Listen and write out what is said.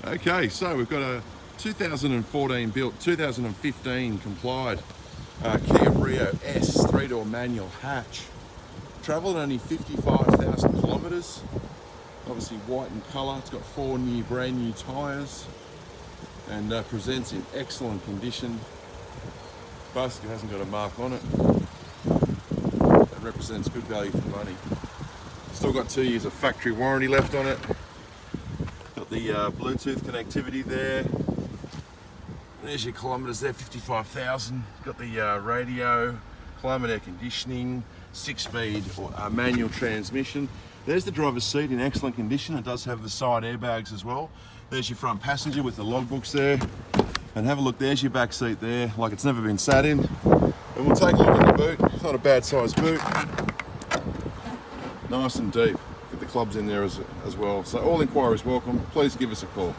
Okay, so we've got a 2014 built, 2015 complied Kia Rio S 3-door manual hatch. Travelled only 55,000 kilometres. Obviously white in colour. It's got 4 brand new tyres and presents in excellent condition. Basically hasn't got a mark on it. It represents good value for money. Still got 2 years of factory warranty left on it. Got the Bluetooth connectivity there. There's your kilometres there, 55,000. Got the radio, climate air conditioning, 6-speed manual transmission. There's the driver's seat in excellent condition. It does have the side airbags as well. There's your front passenger with the logbooks there. And have a look, there's your back seat there, like it's never been sat in. And we'll take a look at the boot. It's not a bad sized boot. Nice and deep. Get the clubs in there as well. So all inquiries welcome. Please give us a call.